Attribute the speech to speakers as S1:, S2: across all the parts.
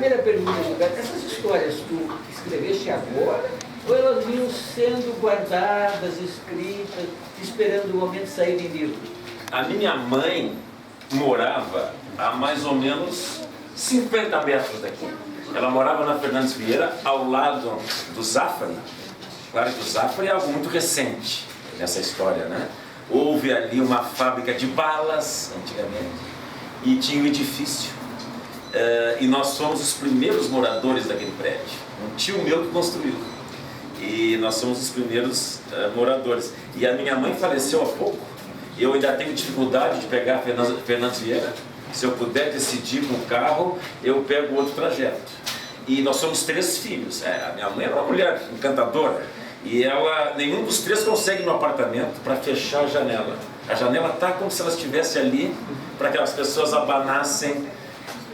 S1: primeira pergunta, Gilberto, essas histórias tu escreveste agora ou elas vinham sendo guardadas, escritas, esperando o momento de sair em livro?
S2: A minha mãe morava a mais ou menos 50 metros daqui. Ela morava na Fernandes Vieira, ao lado do Zafari. Claro que o Zafari é algo muito recente nessa história, né? Houve ali uma fábrica de balas, antigamente, e tinha um edifício. E nós somos os primeiros moradores daquele prédio. Um tio meu que construiu. E nós somos os primeiros moradores. E a minha mãe faleceu há pouco. Eu ainda tenho dificuldade de pegar a Fernandes Vieira. Se eu puder decidir com o carro, eu pego outro trajeto. E nós somos 3 filhos. A minha mãe era uma mulher encantadora. E nenhum dos 3 consegue no apartamento para fechar a janela. A janela está como se ela estivesse ali para que as pessoas abanassem.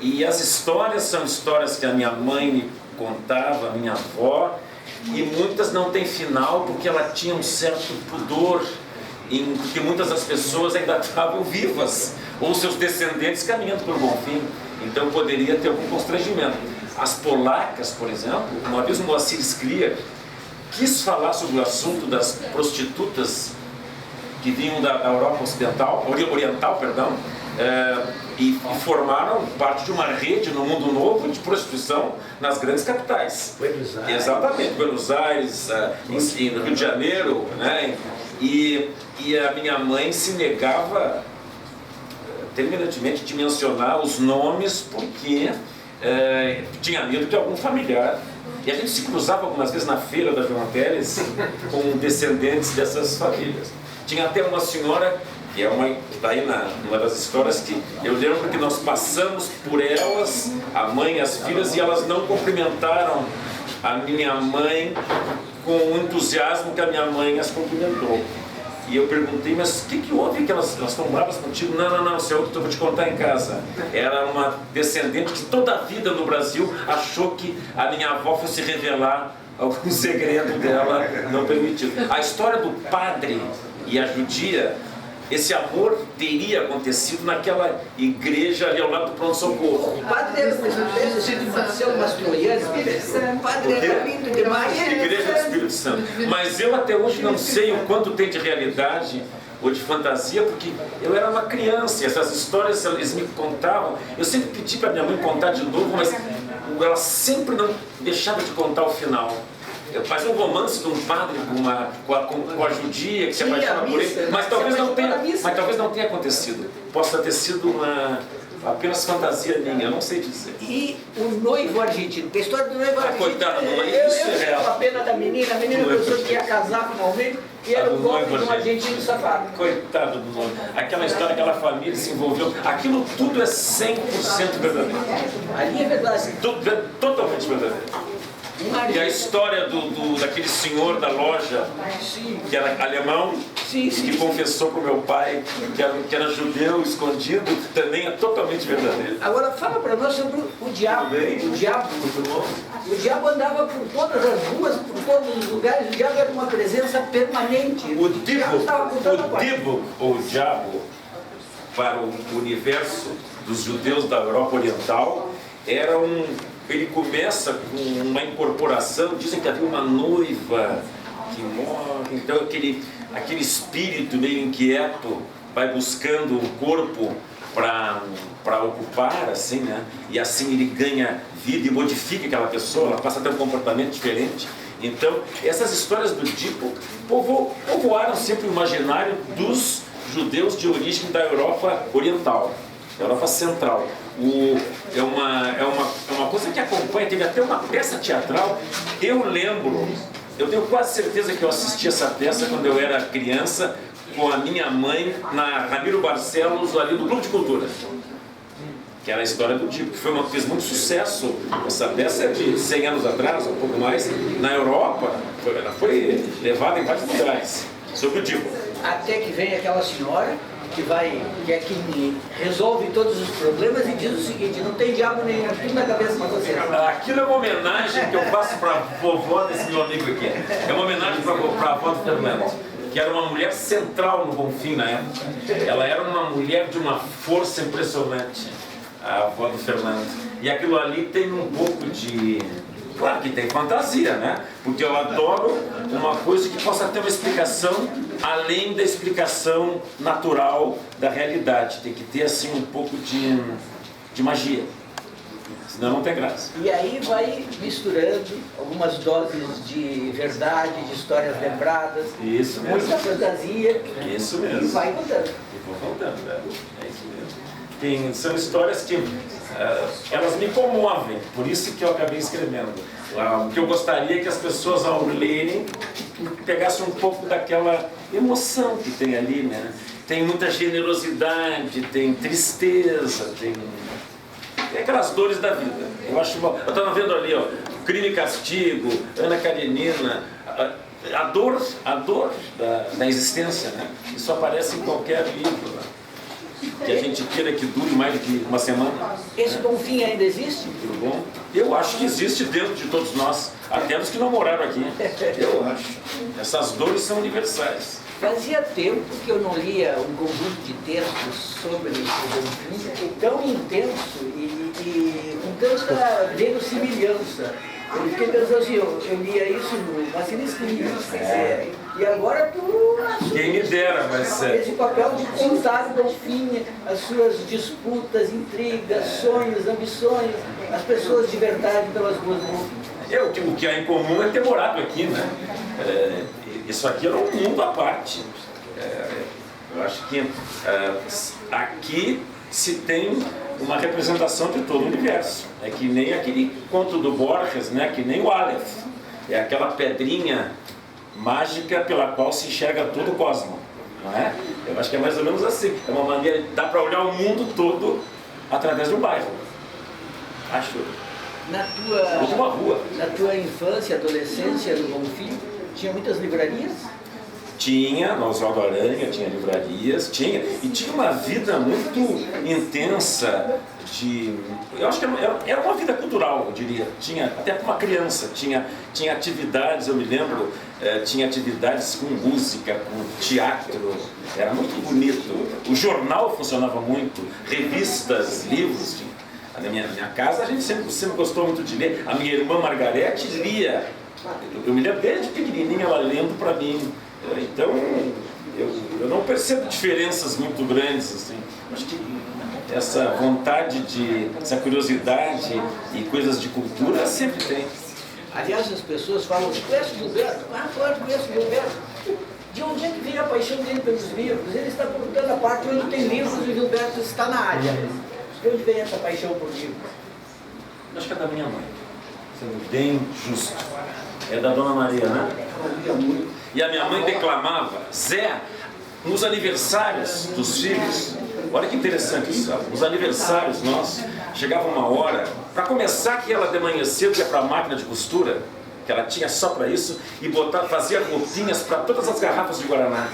S2: E as histórias são histórias que a minha mãe me contava, a minha avó. E muitas não têm final porque ela tinha um certo pudor, porque muitas das pessoas ainda estavam vivas, ou seus descendentes caminhando pelo Bonfim, então poderia ter algum constrangimento. As polacas, por exemplo, uma vez o Moacir Scliar quis falar sobre o assunto das prostitutas que vinham da Europa oriental, e formaram parte de uma rede no mundo novo de prostituição nas grandes capitais.
S1: Buenos Aires.
S2: Exatamente, Buenos Aires, no Rio de Janeiro, né? E a minha mãe se negava terminantemente de mencionar os nomes porque tinha medo de algum familiar. E a gente se cruzava algumas vezes na feira da João Teles com descendentes dessas famílias. Tinha até uma senhora que está aí numa das histórias que eu lembro que nós passamos por elas, a mãe e as filhas, e elas não cumprimentaram a minha mãe com o entusiasmo que a minha mãe as cumprimentou. E eu perguntei, mas o que houve que elas estão bravas contigo? Não, isso é outro que eu vou te contar em casa. Era uma descendente que toda a vida no Brasil achou que a minha avó fosse revelar algum segredo dela não permitido. A história do padre e a judia, esse amor teria acontecido naquela igreja ali ao lado do pronto-socorro.
S1: O padre era umas troianas, o padre era lindo demais.
S2: Igreja do Espírito Santo. Mas eu até hoje não sei o quanto tem de realidade ou de fantasia, porque eu era uma criança e essas histórias eles me contavam. Eu sempre pedi para minha mãe contar de novo, mas ela sempre não deixava de contar o final. Faz um romance de um padre com a judia que se apaixona por ele, mas talvez não tenha acontecido. Possa ter sido apenas fantasia minha, eu não sei dizer.
S1: E o noivo argentino, a história do noivo argentino.
S2: Coitada do noivo, isso é real.
S1: A pena da menina, a menina pensou que ia casar finalmente e era o golpe de um argentino safado.
S2: Coitado do noivo. Aquela história, aquela família se envolveu, aquilo tudo é 100% verdadeiro.
S1: Ali é verdade.
S2: Tudo é totalmente verdadeiro. E a história daquele senhor da loja, que era alemão, que confessou para o meu pai que era judeu escondido, também é totalmente verdadeiro.
S1: Agora fala para nós sobre o diabo. O diabo andava por todas as ruas, por todos os lugares, o diabo era uma presença permanente.
S2: O diabo, para o universo dos judeus da Europa Oriental, ele começa com uma incorporação, dizem que havia uma noiva que morre, então aquele espírito meio inquieto vai buscando um corpo para ocupar, assim, né? E assim ele ganha vida e modifica aquela pessoa, ela passa a ter um comportamento diferente. Então, essas histórias do Édipo povoaram sempre o imaginário dos judeus de origem da Europa Oriental, da Europa Central. É uma coisa que acompanha, teve até uma peça teatral. Eu tenho quase certeza que eu assisti essa peça quando eu era criança, com a minha mãe, na Ramiro Barcelos, ali do Clube de Cultura, que era a história do Édipo, que fez muito sucesso. Essa peça é de 100 anos atrás, um pouco mais, na Europa, ela foi levada em vários lugares, sobre o Édipo.
S1: Até que vem aquela senhora que é quem resolve todos os problemas e diz o seguinte: não tem diabo nenhum, tudo na cabeça de você.
S2: Aquilo é uma homenagem que eu faço para a vovó desse meu amigo aqui. É uma homenagem para a avó do Fernando, que era uma mulher central no Bonfim na época. Ela era uma mulher de uma força impressionante. a avó do Fernando. E aquilo ali tem um pouco de... Claro que tem fantasia, né? Porque eu adoro uma coisa que possa ter uma explicação além da explicação natural da realidade. Tem que ter, assim, um pouco de magia. Senão não tem graça.
S1: E aí vai misturando algumas doses de verdade, de histórias lembradas.
S2: Isso mesmo.
S1: Muita fantasia.
S2: Isso mesmo.
S1: E vai contando.
S2: E vou contando, é isso mesmo. São histórias que elas me comovem, por isso que eu acabei escrevendo. O que eu gostaria é que as pessoas, ao lerem, pegassem um pouco daquela emoção que tem ali, né? Tem muita generosidade, tem tristeza, tem aquelas dores da vida. Eu acho bom. Eu estava vendo ali, ó, Crime e Castigo, Ana Karenina, a dor da existência, né? Isso aparece em qualquer livro, né? Que a gente queira que dure mais do que uma semana.
S1: Esse bom fim ainda existe?
S2: Tudo bom? Eu acho que existe dentro de todos nós, até os que não moraram aqui. Eu acho. Essas dores são universais.
S1: Fazia tempo que eu não lia um conjunto de textos sobre o bom fim tão intenso e com tanta verossimilhança. Eu fiquei pensando assim, eu lia isso no Macinisquinho. E agora tu assume
S2: Quem me dera, mas
S1: esse papel de contar o bom fim, as suas disputas, intrigas, sonhos, ambições, as pessoas de verdade pelas ruas do bom fim.
S2: O que há em comum é ter morado aqui, né? Isso aqui era um mundo à parte. Eu acho que aqui se tem uma representação de todo o universo. É que nem aquele conto do Borges, né? Que nem o Aleph. É aquela pedrinha mágica pela qual se enxerga todo o cosmos. Não é? Eu acho que é mais ou menos assim. É uma maneira, dá para olhar o mundo todo através de um bairro. Acho.
S1: Na tua infância, adolescência, no Bonfim, tinha muitas livrarias?
S2: Tinha, no Oswaldo Aranha tinha livrarias, e tinha uma vida muito intensa eu acho que era uma vida cultural, eu diria, tinha, até para uma criança, tinha atividades, eu me lembro, tinha atividades com música, com teatro, era muito bonito, o jornal funcionava muito, revistas, livros, na minha casa a gente sempre gostou muito de ler, a minha irmã Margarete lia, eu me lembro desde pequenininha ela lendo para mim. Então, eu não percebo diferenças muito grandes, assim. Acho que essa vontade essa curiosidade e coisas de cultura sempre tem.
S1: Aliás, as pessoas falam, conhece o Gilberto? Claro, conheço o Gilberto. De onde é que vem a paixão dele pelos livros? Ele está perguntando a parte onde tem livros e o Gilberto está na área. De onde vem essa paixão por livros?
S2: Acho que é da minha mãe, sendo bem justo. É da Dona Maria, né? E a minha mãe declamava, Zé, nos aniversários dos filhos, olha que interessante isso, sabe? Nos aniversários nossos, chegava uma hora, para começar que ela de manhã cedo ia para a máquina de costura, que ela tinha só para isso, e fazia roupinhas para todas as garrafas de Guaraná.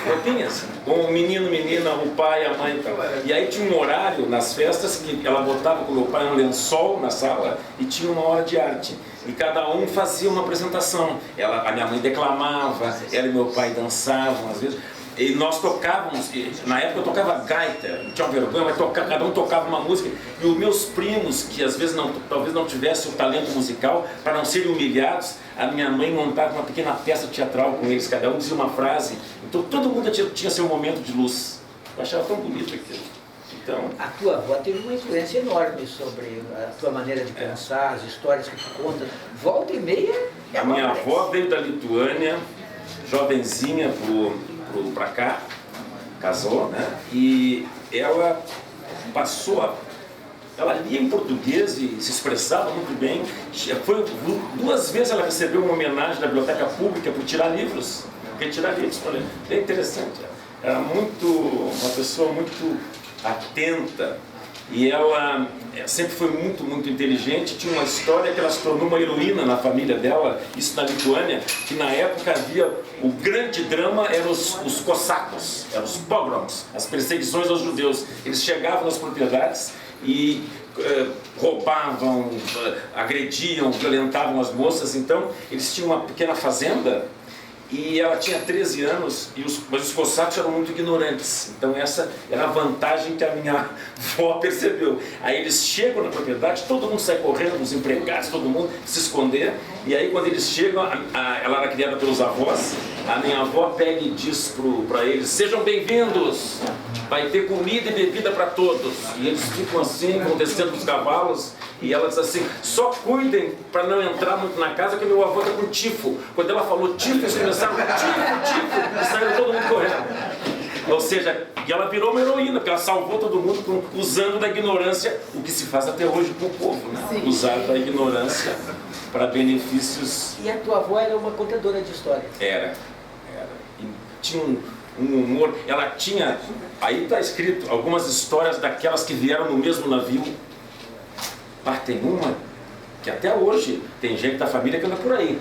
S2: Roupinhas, com o menino, menina, o pai, a mãe. E aí tinha um horário nas festas que ela botava com o meu pai um lençol na sala e tinha uma hora de arte. E cada um fazia uma apresentação. A minha mãe declamava, ela e meu pai dançavam às vezes. E nós tocávamos, na época eu tocava gaita, não tinha vergonha, mas cada um tocava uma música. E os meus primos, que às vezes talvez não tivessem o talento musical, para não serem humilhados, a minha mãe montava uma pequena peça teatral com eles, cada um dizia uma frase. Então todo mundo tinha seu momento de luz. Eu achava tão bonito aquilo. Então,
S1: a tua avó teve uma influência enorme sobre a tua maneira de pensar, as histórias que tu conta. Volta e meia.
S2: A minha avó veio da Lituânia, jovenzinha para cá, casou, né? E ela ela lia em português e se expressava muito bem. Duas vezes ela recebeu uma homenagem da Biblioteca Pública por tirar livros. Retirar livros, é interessante. Era uma pessoa muito atenta. E ela sempre foi muito, muito inteligente. Tinha uma história que ela se tornou uma heroína na família dela, isso na Lituânia, que na época havia o grande drama, eram os cossacos, eram os pogroms, as perseguições aos judeus. Eles chegavam nas propriedades e roubavam, agrediam, violentavam as moças. Então eles tinham uma pequena fazenda E ela tinha 13 anos, mas os cossacos eram muito ignorantes. Então essa era a vantagem que a minha avó percebeu. Aí eles chegam na propriedade, todo mundo sai correndo, os empregados, todo mundo se esconder. E aí quando eles chegam, ela era criada pelos avós, a minha avó pega e diz para eles: sejam bem-vindos, vai ter comida e bebida para todos. E eles ficam assim, vão descendo dos cavalos. E ela diz assim: só cuidem para não entrar muito na casa, que meu avô está com tifo. Quando ela falou tifo, eles começaram: tifo, e saíram todo mundo correndo. Ou seja, e ela virou uma heroína, porque ela salvou todo mundo usando da ignorância, o que se faz até hoje com o povo, né? Usar da ignorância para benefícios.
S1: E a tua avó era uma contadora de histórias?
S2: Era. E tinha um humor, ela tinha, aí está escrito, algumas histórias daquelas que vieram no mesmo navio. Tem uma que até hoje tem gente da família que anda por aí,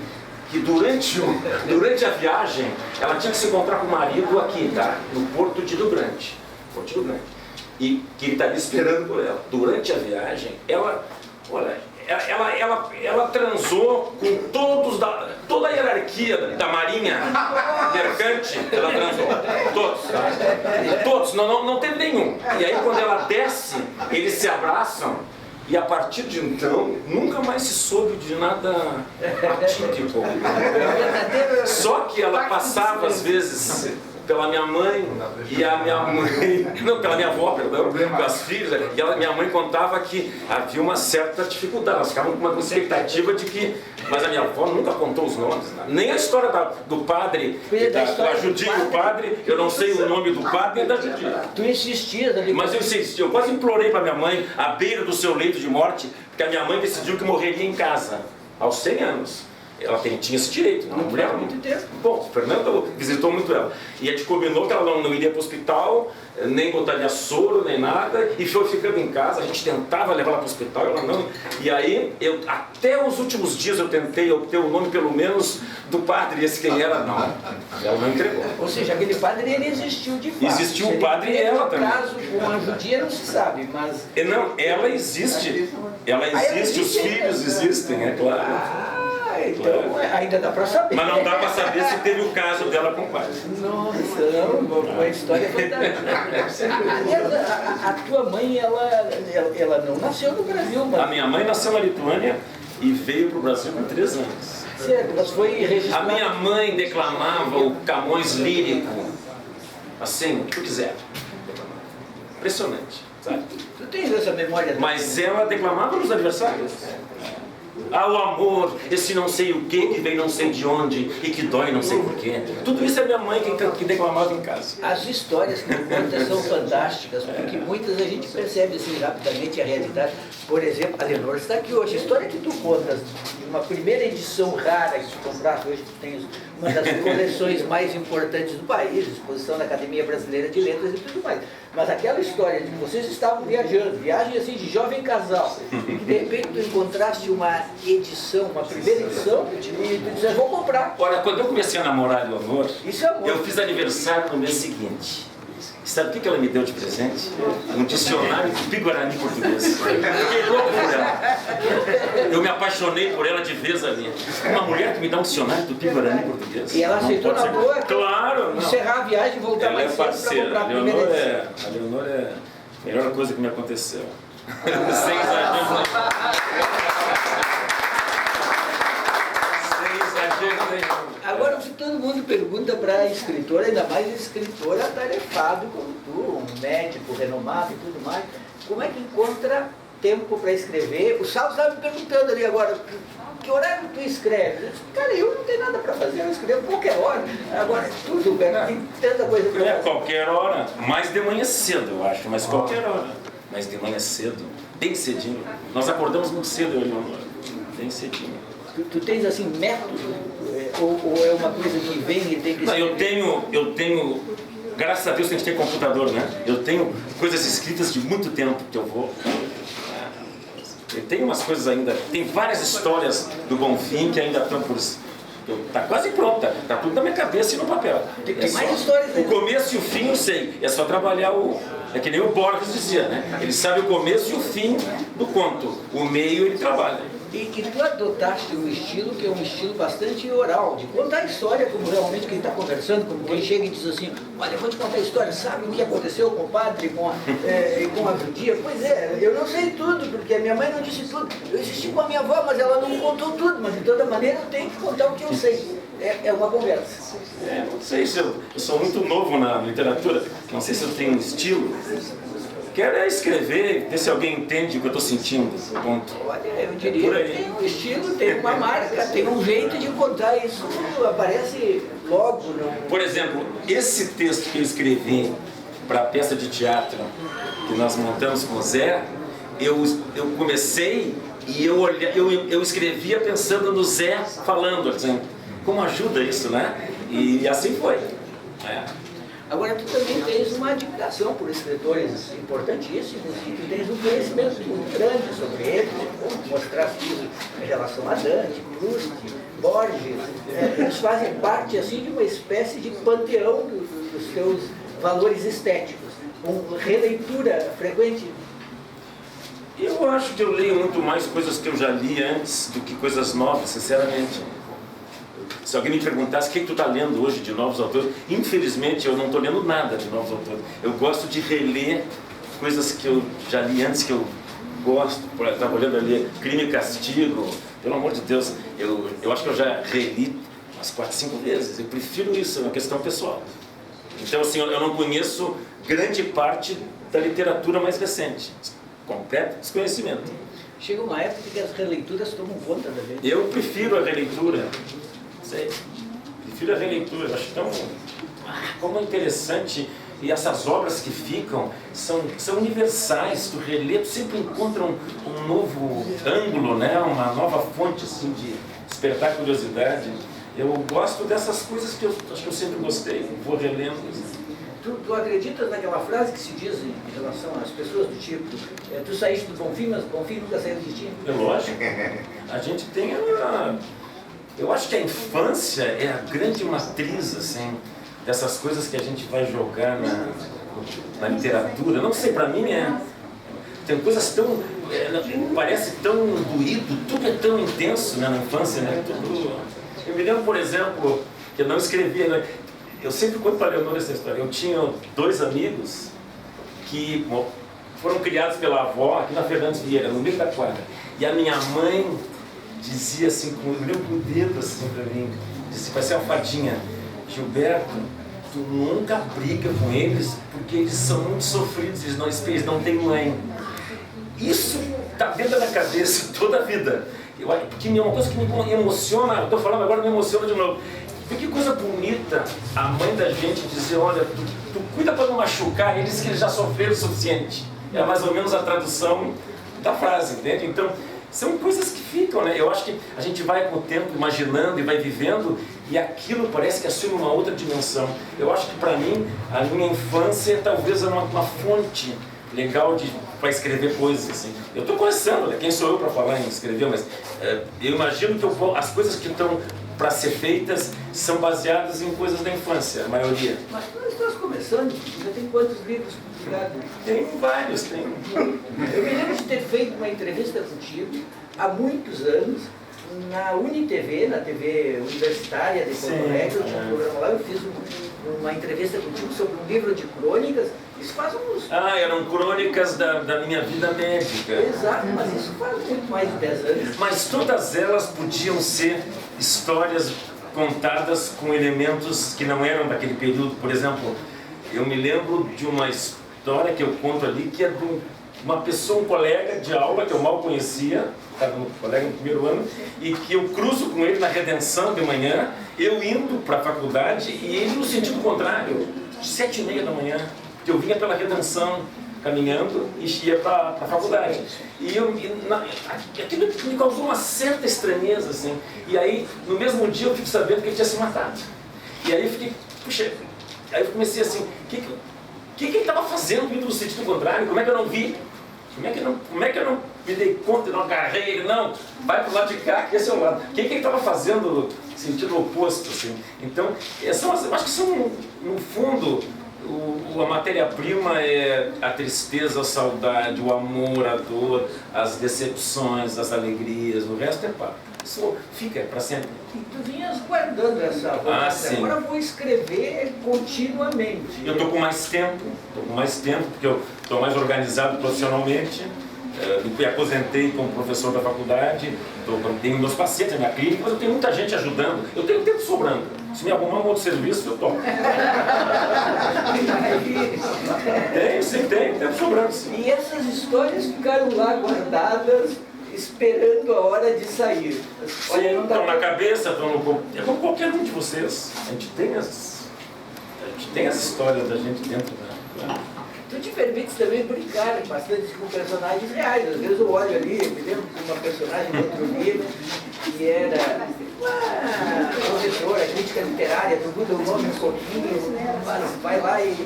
S2: que durante a viagem ela tinha que se encontrar com o marido aqui, tá? No Porto de Rio Grande. E que ele estaria esperando por ela. Durante a viagem, ela transou com toda a hierarquia da marinha mercante, ela transou. Todos, não teve nenhum. E aí quando ela desce, eles se abraçam. E a partir de então, nunca mais se soube de nada atípico. Só que ela passava, às vezes, pela minha mãe, e a minha mãe... Não, pela minha avó, perdão, com as filhas. E minha mãe contava que havia uma certa dificuldade. Elas ficavam com uma expectativa de que... Mas a minha avó nunca contou os nomes, né? Nem a história do padre, da Judia e o padre, eu não sei o nome do padre e da Judia.
S1: Tu insistias ali.
S2: Mas eu insisti, eu quase implorei para minha mãe, à beira do seu leito de morte, porque a minha mãe decidiu que morreria em casa, aos 100 anos. Ela tinha esse direito, uma mulher muito tempo. Bom, o Fernando visitou muito ela. E a gente combinou que ela não iria para o hospital, nem botaria soro, nem nada, e foi ficando em casa. A gente tentava levar ela para o hospital, ela não. E aí, até os últimos dias eu tentei obter o nome, pelo menos, do padre, esse quem era, não. Ela não entregou.
S1: Ou seja, aquele padre, ele existiu de fato.
S2: Existiu o padre e ela também.
S1: No caso, com a judia não se sabe, mas...
S2: Não, ela existe. Ela existe, os filhos existem, é claro.
S1: Então ainda dá para saber.
S2: Mas não dá para saber se teve o caso dela com o pai.
S1: Nossa, não, uma história fantástica. A tua mãe, ela não nasceu no Brasil, mas...
S2: A minha mãe nasceu na Lituânia e veio para o Brasil com 3 anos.
S1: Certo, mas foi registrada...
S2: A minha mãe declamava o Camões lírico, assim, o que tu quiser. Impressionante, sabe?
S1: Tu tens essa memória?
S2: Mas ela declamava nos aniversários. Ah, o amor, esse não sei o que vem não sei de onde e que dói não sei porquê. Tudo isso é minha mãe que declamava em casa.
S1: As histórias que tu contas são fantásticas, porque muitas a gente percebe assim rapidamente a realidade. Por exemplo, a Leonor está aqui hoje. A história que tu contas de uma primeira edição rara que tu compraste hoje, tu tens uma das coleções mais importantes do país, exposição da Academia Brasileira de Letras e tudo mais. Mas aquela história de que vocês estavam viajando, viagem assim de jovem casal, e que de repente tu encontraste uma edição, uma primeira edição, e tu dizes, vou comprar.
S2: Olha, quando eu comecei a namorar a Leonor,
S1: Isso é amor.
S2: eu fiz aniversário no mês seguinte. Sabe o que ela me deu de presente? Um dicionário de Tupi-Guarani português. Fiquei louco por ela. Eu me apaixonei por ela de vez ali. Uma mulher que me dá um dicionário de Tupi-Guarani português.
S1: E ela aceitou na boa?
S2: Claro!
S1: Encerrar a viagem e voltar
S2: ela
S1: mais
S2: é
S1: cedo
S2: parceira.
S1: para comprar a primeira edição.
S2: A Leonor é a melhor coisa que me aconteceu. Sem exagero. Sem exagero nenhum.
S1: Agora, o que todo mundo pergunta para escritor, ainda mais escritor atarefado como tu, um médico renomado e tudo mais, como é que encontra tempo para escrever? O Saulo estava me perguntando ali agora, que horário tu escreve? Eu disse, cara, eu não tenho nada para fazer, eu escrevo qualquer hora. Agora, tudo bem, tem tanta coisa para fazer.
S2: Qualquer hora, mais de manhã cedo, eu acho, mas qualquer hora. Mas de manhã cedo, bem cedinho. Nós acordamos muito cedo, eu e meu amor, bem cedinho.
S1: Tu tens assim método? Ou é uma coisa que vem e tem que...
S2: Não, eu tenho, graças a Deus a gente tem computador, né? Eu tenho coisas escritas de muito tempo que eu vou... Eu tenho umas coisas ainda, tem várias histórias do Bonfim que ainda estão por... Está quase pronta, está tudo na minha cabeça e no papel.
S1: Tem mais histórias
S2: O começo e o fim eu sei, é só trabalhar o É que nem o Borges dizia, né? Ele sabe o começo e o fim do conto. O meio ele trabalha.
S1: E tu adotaste um estilo que é um estilo bastante oral, de contar a história como realmente quem está conversando, como quem chega e diz assim, olha, eu vou te contar a história, sabe o que aconteceu com o padre, com a judia? Pois é, eu não sei tudo, porque a minha mãe não disse tudo. Eu insisti com a minha avó, mas ela não contou tudo, mas de toda maneira eu tenho que contar o que eu sei. É uma conversa.
S2: Não sei se eu sou muito novo na literatura, não sei se eu tenho um estilo. Quero escrever, ver se alguém entende o que eu estou sentindo. Ponto.
S1: Olha, eu diria que tem um estilo, tem uma marca, tem um jeito de contar isso, aparece logo. Não?
S2: Por exemplo, esse texto que eu escrevi para a peça de teatro que nós montamos com o Zé, eu comecei e eu escrevia pensando no Zé falando, assim, como ajuda isso, né? E assim foi.
S1: Agora, tu também tens uma admiração por escritores importantíssimos e tu tens um conhecimento muito grande sobre eles, como mostraste isso em relação a Dante, Proust, Borges. Eles fazem parte assim, de uma espécie de panteão dos teus valores estéticos, com releitura frequente.
S2: Eu acho que eu leio muito mais coisas que eu já li antes do que coisas novas, sinceramente. Se alguém me perguntasse o que tu está lendo hoje de novos autores, infelizmente eu não estou lendo nada de novos autores. Eu gosto de reler coisas que eu já li antes, que eu gosto. Estava olhando ali Crime e Castigo, pelo amor de Deus, eu acho que eu já reli umas 4, 5 vezes. Eu prefiro isso, é uma questão pessoal. Então assim, eu não conheço grande parte da literatura mais recente. Completo desconhecimento.
S1: Chega uma época que as releituras tomam conta da gente.
S2: Eu prefiro a releitura. Prefiro a releitura, eu acho tão como é interessante, e essas obras que ficam são universais, tu relê, tu sempre encontra um novo ângulo, né? Uma nova fonte assim, de despertar curiosidade. Eu gosto dessas coisas que eu acho que eu sempre gostei, vou relendo.
S1: Tu acreditas naquela frase que se diz em relação às pessoas do tipo, tu saíste do Bonfim, mas Bonfim nunca saiu de ti?
S2: É lógico, a gente tem eu acho que a infância é a grande matriz, assim, dessas coisas que a gente vai jogar na literatura. Não sei, para mim tem coisas tão, parece tão doído, tudo é tão intenso, né, na infância, né? Eu me lembro, por exemplo, que eu não escrevia, né? Eu sempre conto para a Leonor essa história. Eu tinha 2 amigos que foram criados pela avó aqui na Fernandes Vieira, no meio da quadra. E a minha mãe dizia assim, olhou com o dedo assim para mim, disse, vai ser uma fadinha, Gilberto, tu nunca briga com eles porque eles são muito sofridos, eles não têm mãe. Isso está dentro da cabeça toda a vida. Porque é uma coisa que me emociona, eu estou falando agora, me emociona de novo. Que coisa bonita a mãe da gente dizer, olha, tu cuida para não machucar eles, que eles já sofreram o suficiente. É mais ou menos a tradução da frase, entende? Então, são coisas que ficam, né? Eu acho que a gente vai com o tempo imaginando e vai vivendo e aquilo parece que assume uma outra dimensão. Eu acho que para mim, a minha infância talvez é uma fonte legal para escrever coisas assim. Eu estou começando, né? Quem sou eu para falar em escrever, mas eu imagino que as coisas que estão para ser feitas são baseadas em coisas da infância, a maioria.
S1: Mas quando estás começando, já tem quantos livros publicados?
S2: Tem vários, tem.
S1: Eu me lembro de ter feito uma entrevista contigo há muitos anos na UniTV, na TV universitária de Porto Alegre. Eu tinha um programa lá, eu fiz uma entrevista contigo sobre um livro de crônicas. Isso faz uns...
S2: eram crônicas da minha vida médica.
S1: Exato, mas isso faz muito mais de 10 anos.
S2: Mas todas elas podiam ser histórias contadas com elementos que não eram daquele período. Por exemplo, eu me lembro de uma história que eu conto ali, que é de uma pessoa, um colega de aula que eu mal conhecia, estava no colega no primeiro ano, e que eu cruzo com ele na Redenção de manhã, eu indo para a faculdade e ele no sentido contrário, 7h30 da manhã, que eu vinha pela Redenção caminhando e ia para a faculdade. E aquilo me causou uma certa estranheza, assim. E aí, no mesmo dia, eu fico sabendo que ele tinha se matado. E aí eu fiquei, puxa, aí eu comecei assim, o que ele estava fazendo indo no sentido contrário? Como é que eu não vi? Como é que eu não me dei conta e não agarrei ele? Não, vai para o lado de cá, que esse é o lado. O que ele estava fazendo no sentido oposto, assim? Então, eu acho que são, no fundo, A matéria-prima é a tristeza, a saudade, o amor, a dor, as decepções, as alegrias, o resto é papo. Isso fica para sempre.
S1: E tu vinhas guardando essa vontade.
S2: Sim.
S1: Agora eu vou escrever continuamente.
S2: Eu estou com mais tempo, porque eu estou mais organizado profissionalmente. Me aposentei como professor da faculdade, tenho meus pacientes na minha clínica, mas eu tenho muita gente ajudando. Eu tenho tempo sobrando. Se me arrumar um outro serviço, eu toco. Tem tempo sobrando. Sim.
S1: E essas histórias ficaram lá guardadas, esperando a hora de sair.
S2: Olha, não estão na cabeça, estão no corpo. É como qualquer um de vocês. A gente tem as histórias da gente dentro da...
S1: Tu te permites também brincar bastante com personagens reais. Às vezes eu olho ali, me lembro de uma personagem do outro livro, que era uma professora, crítica literária, tu muda o nome um pouquinho, mas vai lá e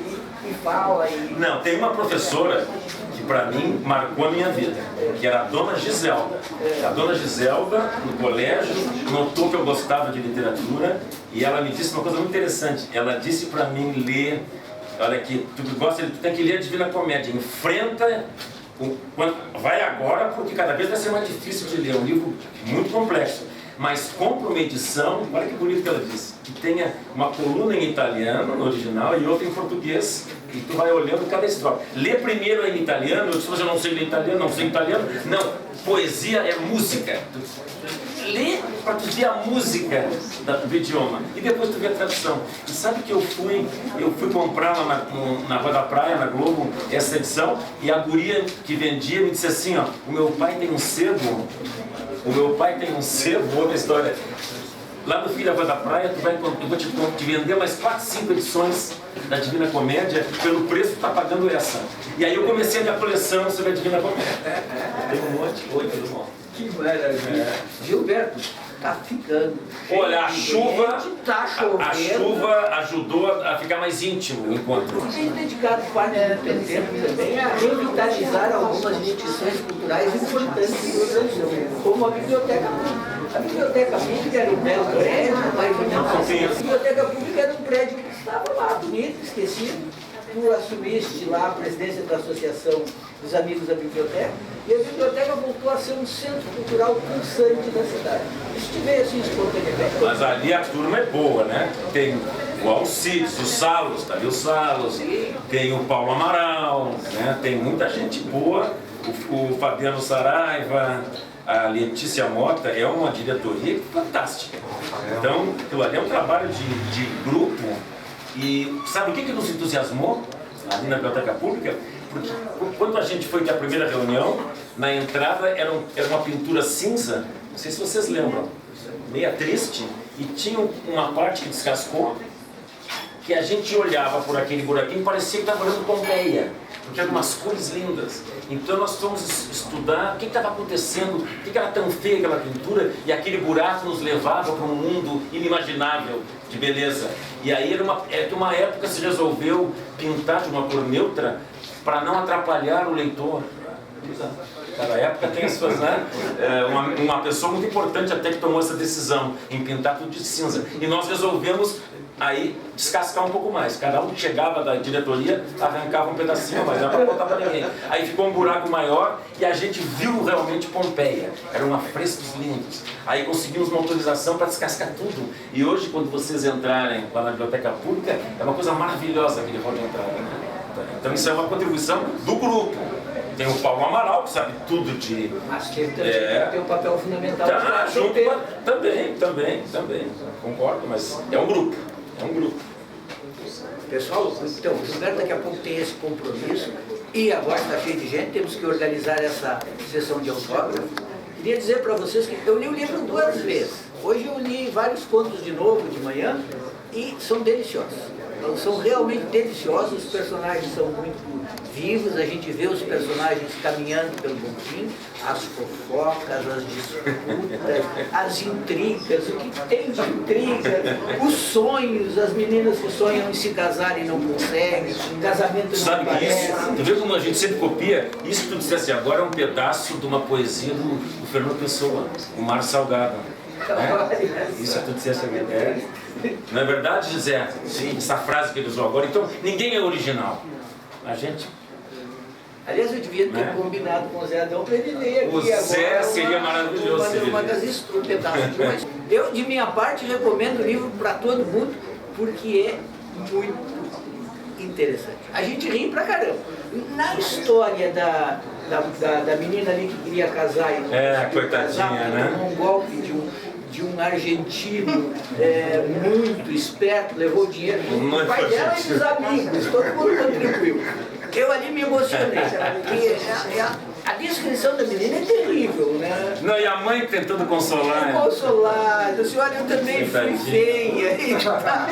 S1: fala.
S2: Não, tem uma professora que para mim marcou a minha vida, que era a Dona Giselda. A Dona Giselda, no colégio, notou que eu gostava de literatura e ela me disse uma coisa muito interessante. Ela disse para mim ler... Olha aqui, tu tem que ler a Divina Comédia, enfrenta, vai agora porque cada vez vai ser mais difícil de ler, é um livro muito complexo, mas compra uma edição, olha que bonito que ela disse, que tenha uma coluna em italiano, no original, e outra em português, e tu vai olhando cada história. Lê primeiro em italiano, eu disse, mas eu não sei ler italiano, não sei italiano, não, poesia é música. Lê para tu ver a música do idioma e depois tu vê a tradução. E sabe que eu fui comprar lá na Rua da Praia, na Globo, essa edição, e a guria que vendia me disse assim, ó, o meu pai tem um sebo, outra história. Lá no fim da Rua da Praia, eu vou te vender mais 4, 5 edições da Divina Comédia, pelo preço que tu tá pagando essa. E aí eu comecei a minha coleção sobre a Divina Comédia. Tem um monte. Oi, tudo bom?
S1: Que maravilha. Gilberto, tá ficando.
S2: Olha, a chuva ajudou a ficar mais íntimo o encontro.
S1: Você tem dedicado parte do teu tempo também a revitalizar algumas instituições culturais importantes do Brasil, como a Biblioteca Pública. A Biblioteca Pública era um belo prédio, mais ou menos assim. A Biblioteca Pública era um prédio que estava lá, bonito, esquecido. Tu assumiste lá a presidência da Associação dos Amigos da Biblioteca, e a biblioteca voltou a ser um centro cultural pulsante da cidade. Isso te veio assim espontaneamente.
S2: Mas ali a turma é boa, né? Tem o Alcides, o Salos, tá ali o Salos, tem o Paulo Amaral, né? Tem muita gente boa, o Fabiano Saraiva, a Letícia Mota, é uma diretoria fantástica. Então, aquilo ali é um trabalho de grupo. E sabe o que nos entusiasmou ali na Biblioteca Pública? Porque quando a gente foi ter a primeira reunião, na entrada era uma pintura cinza, não sei se vocês lembram, meia triste, e tinha uma parte que descascou, que a gente olhava por aquele buraquinho e parecia que estava olhando Pompeia, porque eram umas cores lindas. Então nós fomos estudar o que estava acontecendo, por que era tão feia aquela pintura, e aquele buraco nos levava para um mundo inimaginável de beleza. E aí era uma época se resolveu pintar de uma cor neutra para não atrapalhar o leitor. Cada época tem as suas, né? Uma pessoa muito importante até que tomou essa decisão em pintar tudo de cinza. E nós resolvemos aí descascar um pouco mais. Cada um que chegava da diretoria arrancava um pedacinho, mas não era para botar para ninguém. Aí ficou um buraco maior e a gente viu realmente Pompeia. Eram afrescos lindos. Aí conseguimos uma autorização para descascar tudo. E hoje, quando vocês entrarem lá na Biblioteca Pública, é uma coisa maravilhosa aquele hall de entrada, né? Então isso é uma contribuição do grupo. Tem o Paulo Amaral, que sabe tudo de...
S1: Mas que tem um papel fundamental.
S2: Tá, junto também. Concordo, mas é um grupo. Pessoal,
S1: então, o Gilberto daqui a pouco tem esse compromisso e agora está cheio de gente, temos que organizar essa sessão de autógrafo. Queria dizer para vocês que eu li o livro 2 vezes. Hoje eu li vários contos de novo de manhã e são deliciosos. São realmente deliciosos, os personagens são muito vivos, a gente vê os personagens caminhando pelo bondinho, as fofocas, as disputas, as intrigas, o que tem de intriga, os sonhos, as meninas que sonham em se casar e não conseguem, o casamento não
S2: sabe que
S1: aparece.
S2: isso, tu vê como a gente sempre copia, isso que tu disseste agora é um pedaço de uma poesia do Fernando Pessoa, o Mar Salgado. Né? Isso que tu disseste agora. Não é verdade, José?
S1: Sim.
S2: Essa frase que ele usou agora. Então, ninguém é original. A gente...
S1: Aliás, eu devia ter combinado com o Zé Adão para ele ler aqui
S2: O Zé
S1: agora
S2: seria maravilhoso se ele
S1: uma das um pedaços de uma... Eu, de minha parte, recomendo o livro para todo mundo, porque é muito interessante. A gente ri pra caramba. Na história da menina ali que queria casar e não conseguiu
S2: coitadinha,
S1: casar,
S2: né?
S1: tomou um golpe de um argentino muito esperto, levou o dinheiro. O pai dela e dos amigos, todo mundo contribuiu. Eu ali me emocionei, porque a descrição da menina é terrível, né?
S2: Não, e a mãe tentando consolar.
S1: Consolada, a senhora, eu também fui feia. E tá.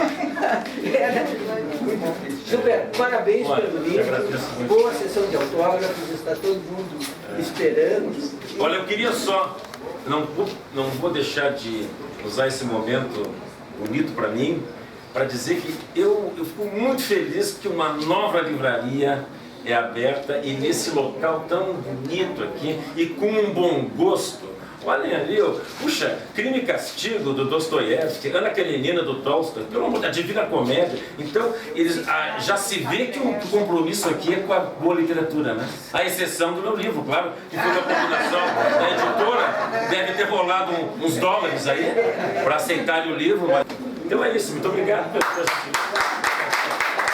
S1: Super, parabéns pelo livro, boa sessão de autógrafos, está todo mundo esperando.
S2: Olha, eu queria só, não vou deixar de usar esse momento bonito para mim, para dizer que eu fico muito feliz que uma nova livraria é aberta e nesse local tão bonito aqui e com um bom gosto. Olhem ali, puxa, Crime e Castigo do Dostoiévski, Ana Karenina do Tolstói, pelo amor da Divina Comédia. Então, já se vê que o compromisso aqui é com a boa literatura, né? A exceção do meu livro, claro, que foi uma combinação da editora, deve ter rolado uns dólares aí para aceitarem o livro. Mas... Então é isso, muito obrigado pela sua